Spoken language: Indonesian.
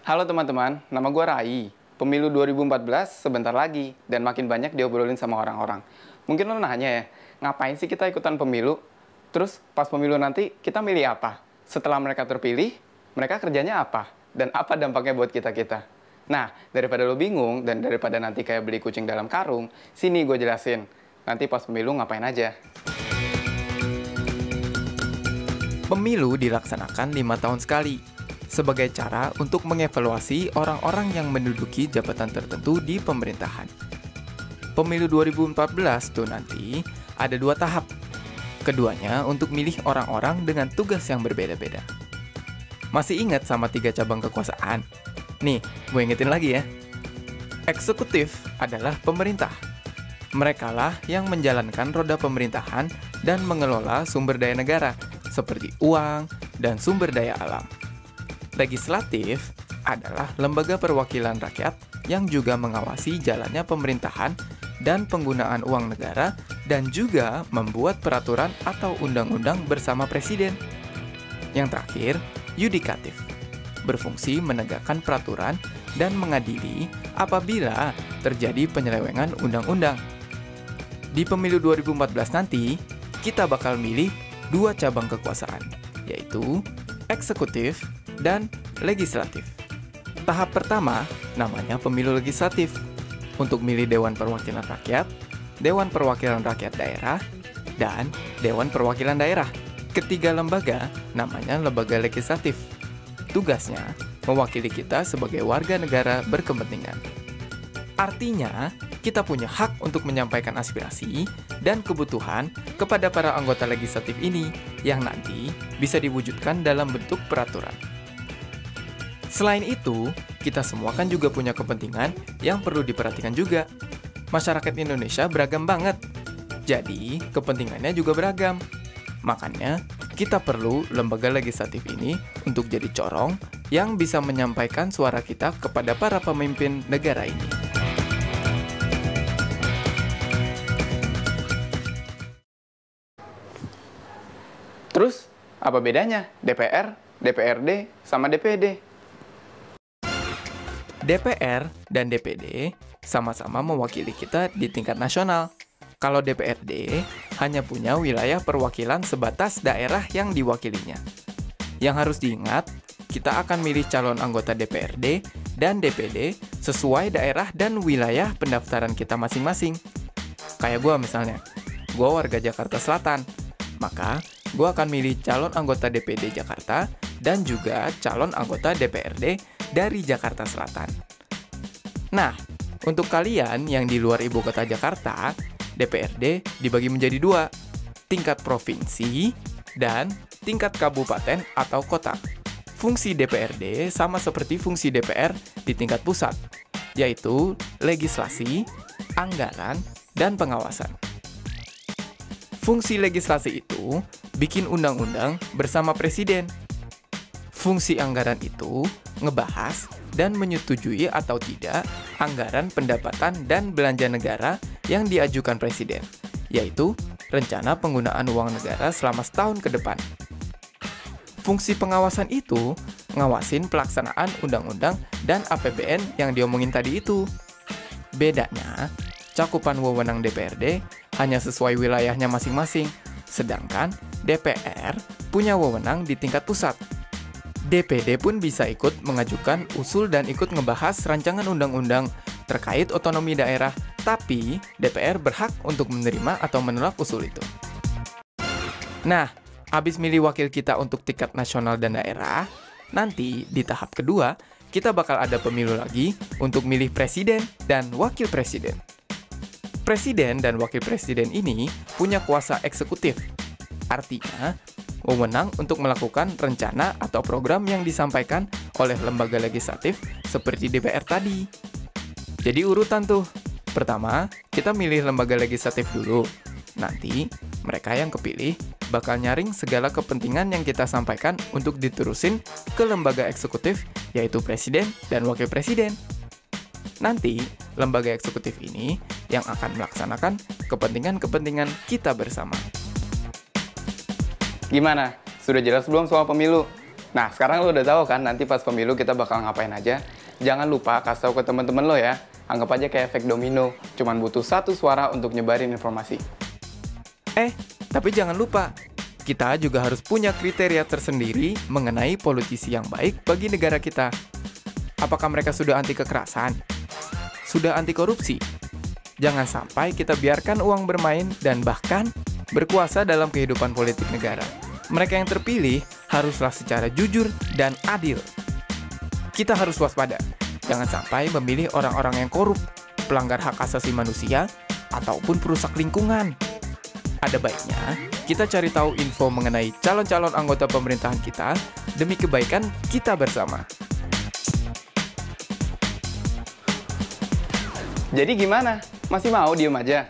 Halo teman-teman, nama gue Rai. Pemilu 2014 sebentar lagi dan makin banyak diobrolin sama orang-orang. Mungkin lo nanya ya, ngapain sih kita ikutan pemilu? Terus pas pemilu nanti kita milih apa? Setelah mereka terpilih, mereka kerjanya apa? Dan apa dampaknya buat kita-kita? Nah, daripada lo bingung dan daripada nanti kayak beli kucing dalam karung, sini gue jelasin. Nanti pas pemilu ngapain aja. Pemilu dilaksanakan 5 tahun sekali, sebagai cara untuk mengevaluasi orang-orang yang menduduki jabatan tertentu di pemerintahan. Pemilu 2014 tuh nanti ada 2 tahap. Keduanya untuk milih orang-orang dengan tugas yang berbeda-beda. Masih ingat sama 3 cabang kekuasaan? Nih, gue ingetin lagi ya. Eksekutif adalah pemerintah. Merekalah yang menjalankan roda pemerintahan dan mengelola sumber daya negara, seperti uang dan sumber daya alam. Legislatif adalah lembaga perwakilan rakyat yang juga mengawasi jalannya pemerintahan dan penggunaan uang negara dan juga membuat peraturan atau undang-undang bersama presiden. Yang terakhir, yudikatif, berfungsi menegakkan peraturan dan mengadili apabila terjadi penyelewengan undang-undang. Di pemilu 2014 nanti, kita bakal milih 2 cabang kekuasaan, yaitu eksekutif dan legislatif. Tahap pertama namanya pemilu legislatif, untuk milih Dewan Perwakilan Rakyat, Dewan Perwakilan Rakyat Daerah, dan Dewan Perwakilan Daerah. Ketiga lembaga namanya lembaga legislatif. Tugasnya mewakili kita sebagai warga negara berkepentingan. Artinya, kita punya hak untuk menyampaikan aspirasi dan kebutuhan kepada para anggota legislatif ini yang nanti bisa diwujudkan dalam bentuk peraturan. Selain itu, kita semua kan juga punya kepentingan yang perlu diperhatikan juga. Masyarakat Indonesia beragam banget, jadi kepentingannya juga beragam. Makanya, kita perlu lembaga legislatif ini untuk jadi corong yang bisa menyampaikan suara kita kepada para pemimpin negara ini. Terus, apa bedanya DPR, DPRD, sama DPD? DPR dan DPD sama-sama mewakili kita di tingkat nasional. Kalau DPRD hanya punya wilayah perwakilan sebatas daerah yang diwakilinya. Yang harus diingat, kita akan milih calon anggota DPRD dan DPD sesuai daerah dan wilayah pendaftaran kita masing-masing. Kayak gue misalnya, gue warga Jakarta Selatan, maka gue akan milih calon anggota DPD Jakarta dan juga calon anggota DPRD dari Jakarta Selatan. Nah, untuk kalian yang di luar ibu kota Jakarta, DPRD dibagi menjadi 2, tingkat provinsi dan tingkat kabupaten atau kota. Fungsi DPRD sama seperti fungsi DPR di tingkat pusat, yaitu legislasi, anggaran, dan pengawasan. Fungsi legislasi itu bikin undang-undang bersama presiden. Fungsi anggaran itu ngebahas dan menyetujui atau tidak anggaran pendapatan dan belanja negara yang diajukan presiden, yaitu rencana penggunaan uang negara selama setahun ke depan. Fungsi pengawasan itu ngawasin pelaksanaan undang-undang dan APBN yang diomongin tadi itu. Bedanya, cakupan wewenang DPRD hanya sesuai wilayahnya masing-masing, sedangkan DPR punya wewenang di tingkat pusat. DPD pun bisa ikut mengajukan usul dan ikut ngebahas rancangan undang-undang terkait otonomi daerah, tapi DPR berhak untuk menerima atau menolak usul itu. Nah, habis milih wakil kita untuk tingkat nasional dan daerah, nanti di tahap kedua, kita bakal ada pemilu lagi untuk milih presiden dan wakil presiden. Presiden dan wakil presiden ini punya kuasa eksekutif. Artinya, wewenang untuk melakukan rencana atau program yang disampaikan oleh lembaga legislatif seperti DPR tadi. Jadi urutan tuh. Pertama, kita milih lembaga legislatif dulu. Nanti, mereka yang kepilih bakal nyaring segala kepentingan yang kita sampaikan untuk diterusin ke lembaga eksekutif, yaitu presiden dan wakil presiden. Nanti, lembaga eksekutif ini yang akan melaksanakan kepentingan-kepentingan kita bersama. Gimana? Sudah jelas belum soal pemilu? Nah, sekarang lo udah tahu kan nanti pas pemilu kita bakal ngapain aja. Jangan lupa kasih tahu ke teman-teman lo ya. Anggap aja kayak efek domino, cuman butuh satu suara untuk nyebarin informasi. Tapi jangan lupa, kita juga harus punya kriteria tersendiri mengenai politisi yang baik bagi negara kita. Apakah mereka sudah anti kekerasan? Sudah anti korupsi? Jangan sampai kita biarkan uang bermain dan bahkan berkuasa dalam kehidupan politik negara. Mereka yang terpilih haruslah secara jujur dan adil. Kita harus waspada. Jangan sampai memilih orang-orang yang korup, pelanggar hak asasi manusia, ataupun perusak lingkungan. Ada baiknya kita cari tahu info mengenai calon-calon anggota pemerintahan kita demi kebaikan kita bersama. Jadi gimana? Masih mau diem aja?